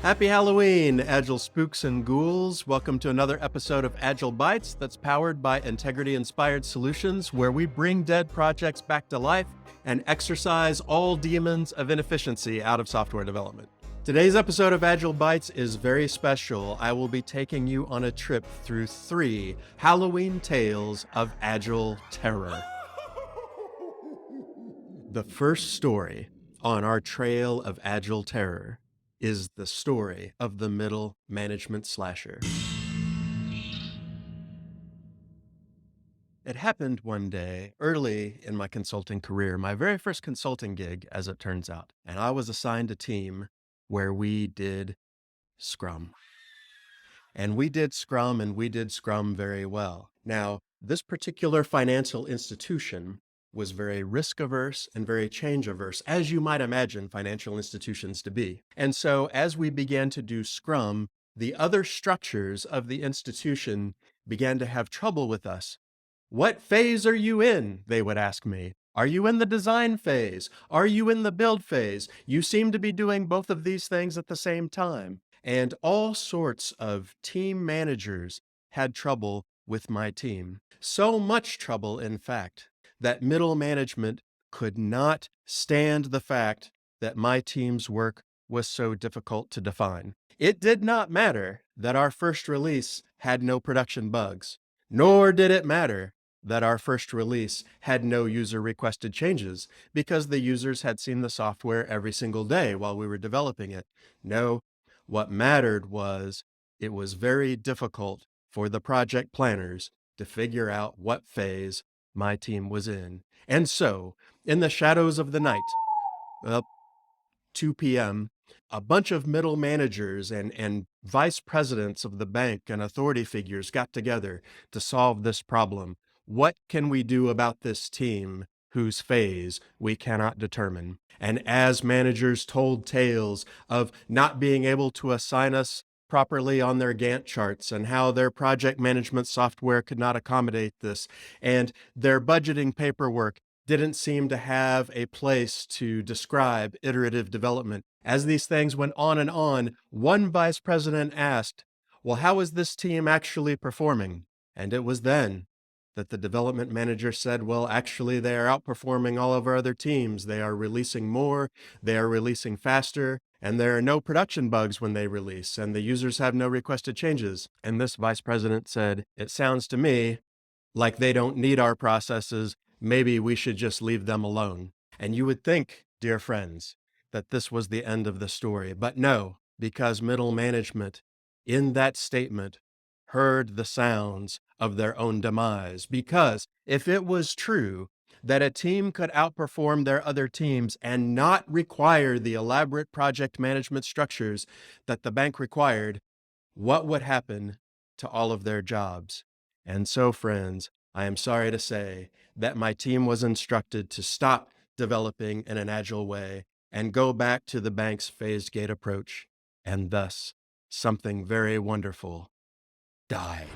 Happy Halloween, Agile Spooks and Ghouls. Welcome to another episode of Agile Bites that's powered by integrity-inspired solutions, where we bring dead projects back to life and exorcise all demons of inefficiency out of software development. Today's episode of Agile Bites is very special. I will be taking you on a trip through 3 Halloween tales of Agile terror. The first story on our trail of Agile terror is the story of the middle management slasher. It happened one day early in my consulting career, my very first consulting gig, as it turns out. And I was assigned a team where we did Scrum. And we did Scrum very well. Now, this particular financial institution was very risk averse and very change averse, as you might imagine financial institutions to be. And so as we began to do Scrum, the other structures of the institution began to have trouble with us. What phase are you in? They would ask me. Are you in the design phase? Are you in the build phase? You seem to be doing both of these things at the same time. And all sorts of team managers had trouble with my team. So much trouble, in fact, that middle management could not stand the fact that my team's work was so difficult to define. It did not matter that our first release had no production bugs, nor did it matter that our first release had no user-requested changes, because the users had seen the software every single day while we were developing it. No, what mattered was it was very difficult for the project planners to figure out what phase my team was in. And so, in the shadows of the night, 2 p.m., a bunch of middle managers and vice presidents of the bank and authority figures got together to solve this problem. What can we do about this team whose phase we cannot determine? And as managers told tales of not being able to assign us properly on their Gantt charts and how their project management software could not accommodate this, and their budgeting paperwork didn't seem to have a place to describe iterative development. As these things went on and on, one vice president asked, well, how is this team actually performing? And it was then that the development manager said, well, actually, they are outperforming all of our other teams. They are releasing more, they are releasing faster, and there are no production bugs when they release, and the users have no requested changes. And this vice president said, it sounds to me like they don't need our processes. Maybe we should just leave them alone. And you would think, dear friends, that this was the end of the story. But no, because middle management in that statement heard the sounds of their own demise. Because if it was true that a team could outperform their other teams and not require the elaborate project management structures that the bank required, what would happen to all of their jobs? And so, friends, I am sorry to say that my team was instructed to stop developing in an agile way and go back to the bank's phased gate approach. And thus, something very wonderful died.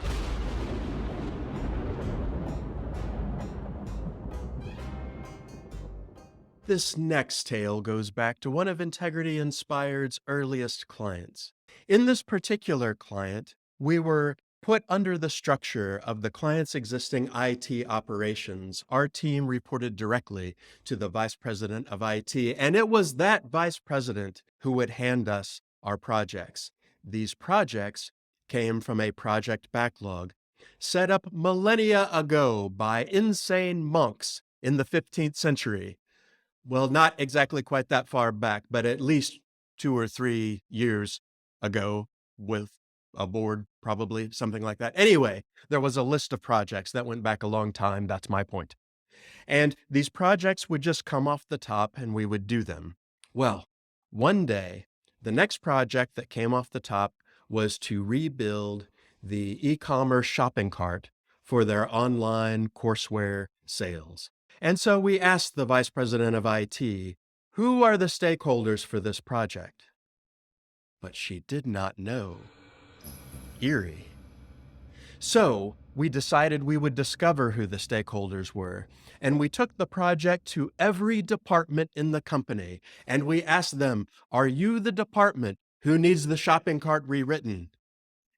This next tale goes back to one of Integrity Inspired's earliest clients. In this particular client, we were put under the structure of the client's existing IT operations. Our team reported directly to the vice president of IT, and it was that vice president who would hand us our projects. These projects came from a project backlog set up millennia ago by insane monks in the 15th century. Well, not exactly quite that far back, but at least 2 or 3 years ago, with a board, probably, something like that. Anyway, there was a list of projects that went back a long time. That's my point. And these projects would just come off the top and we would do them. Well, one day, the next project that came off the top was to rebuild the e-commerce shopping cart for their online courseware sales. And so we asked the vice president of IT, who are the stakeholders for this project? But she did not know. Eerie. So we decided we would discover who the stakeholders were, and we took the project to every department in the company, and we asked them, are you the department Who needs the shopping cart rewritten?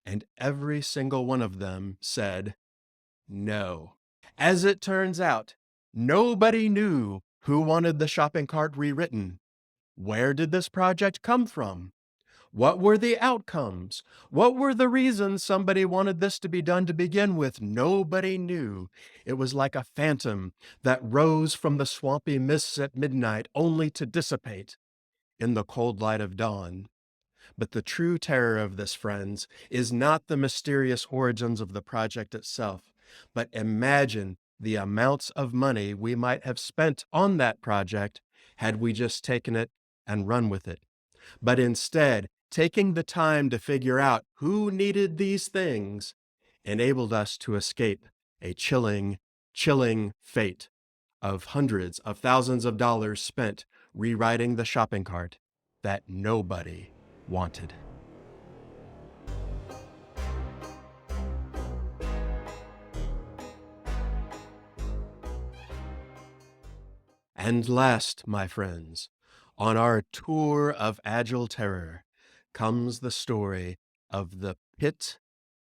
And every single one of them said no. As it turns out, nobody knew who wanted the shopping cart rewritten. Where did this project come from? What were the outcomes? What were the reasons somebody wanted this to be done to begin with? Nobody knew. It was like a phantom that rose from the swampy mists at midnight only to dissipate in the cold light of dawn. But the true terror of this, friends, is not the mysterious origins of the project itself, but imagine the amounts of money we might have spent on that project had we just taken it and run with it. But instead, taking the time to figure out who needed these things enabled us to escape a chilling, chilling fate of hundreds of thousands of dollars spent rewriting the shopping cart that nobody wanted. And last, my friends, on our tour of Agile terror comes the story of the Pit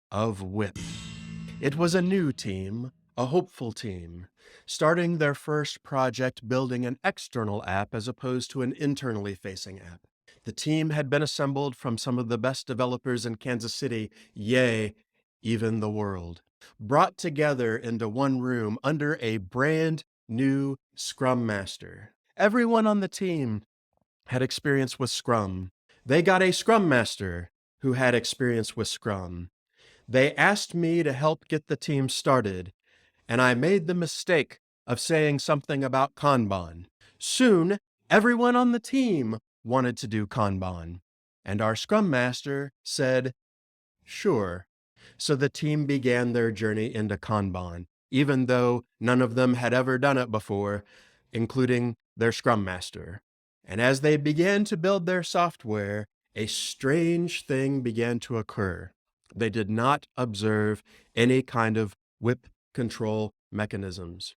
of WIP. It was a new team, a hopeful team, starting their first project building an external app as opposed to an internally facing app. The team had been assembled from some of the best developers in Kansas City, yea, even the world, brought together into one room under a brand new Scrum Master. Everyone on the team had experience with Scrum. They got a Scrum Master who had experience with Scrum. They asked me to help get the team started, and I made the mistake of saying something about Kanban. Soon, everyone on the team wanted to do Kanban, and our Scrum Master said, sure. So the team began their journey into Kanban, even though none of them had ever done it before, including their Scrum Master. And as they began to build their software, a strange thing began to occur. They did not observe any kind of WIP control mechanisms.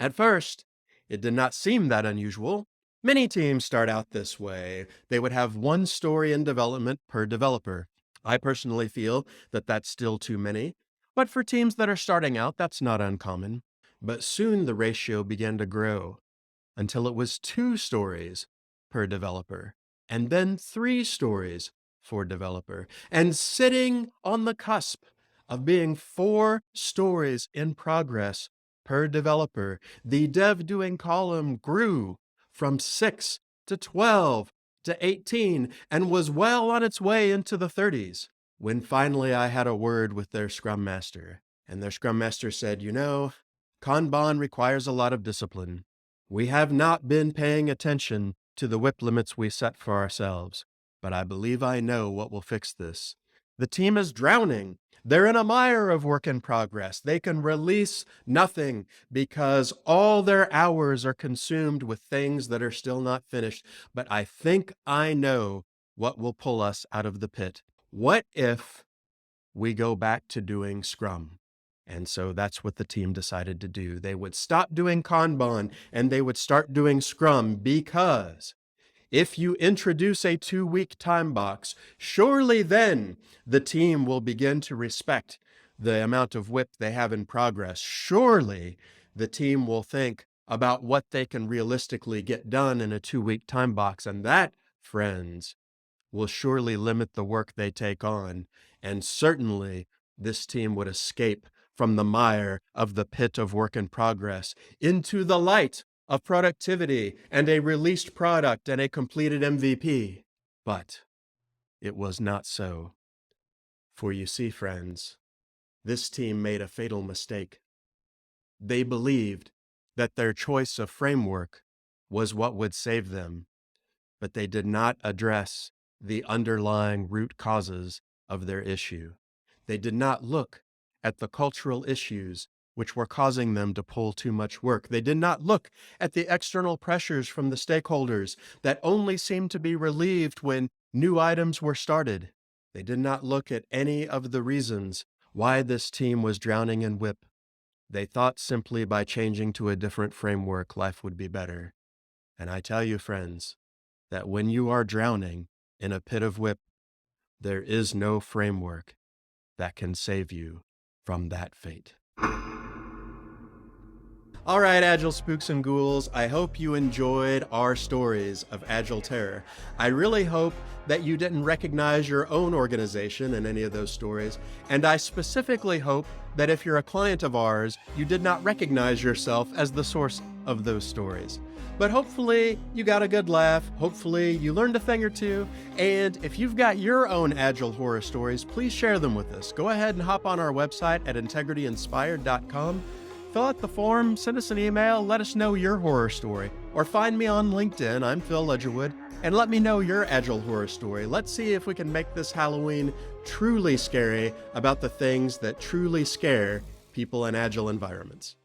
At first, it did not seem that unusual. Many teams start out this way. They would have one story in development per developer. I personally feel that that's still too many, but for teams that are starting out, that's not uncommon. But soon the ratio began to grow until it was 2 stories per developer, and then 3 stories for developer. And sitting on the cusp of being 4 stories in progress per developer, the dev doing column grew from 6 to 12 to 18 and was well on its way into the 30s. When finally I had a word with their Scrum Master, and their Scrum Master said, Kanban requires a lot of discipline. We have not been paying attention to the WIP limits we set for ourselves, but I believe I know what will fix this. The team is drowning. They're in a mire of work in progress. They can release nothing because all their hours are consumed with things that are still not finished. But I think I know what will pull us out of the pit. What if we go back to doing Scrum? And so that's what the team decided to do. They would stop doing Kanban and they would start doing Scrum, because if you introduce a 2-week time box, surely then the team will begin to respect the amount of WIP they have in progress. Surely the team will think about what they can realistically get done in a 2-week time box. And that, friends, will surely limit the work they take on. And certainly this team would escape from the mire of the pit of work in progress into the light of productivity and a released product and a completed MVP. But it was not so. For you see, friends, this team made a fatal mistake. They believed that their choice of framework was what would save them, but they did not address the underlying root causes of their issue. They did not look at the cultural issues which were causing them to pull too much work. They did not look at the external pressures from the stakeholders that only seemed to be relieved when new items were started. They did not look at any of the reasons why this team was drowning in WIP. They thought simply by changing to a different framework, life would be better. And I tell you, friends, that when you are drowning in a pit of WIP, there is no framework that can save you from that fate. All right, Agile Spooks and Ghouls, I hope you enjoyed our stories of Agile terror. I really hope that you didn't recognize your own organization in any of those stories, and I specifically hope that if you're a client of ours, you did not recognize yourself as the source of those stories. But hopefully you got a good laugh, hopefully you learned a thing or two, and if you've got your own Agile horror stories, please share them with us. Go ahead and hop on our website at integrityinspired.com. Fill out the form, send us an email, let us know your horror story. Or find me on LinkedIn, I'm Phil Ledgerwood, and let me know your Agile horror story. Let's see if we can make this Halloween truly scary about the things that truly scare people in Agile environments.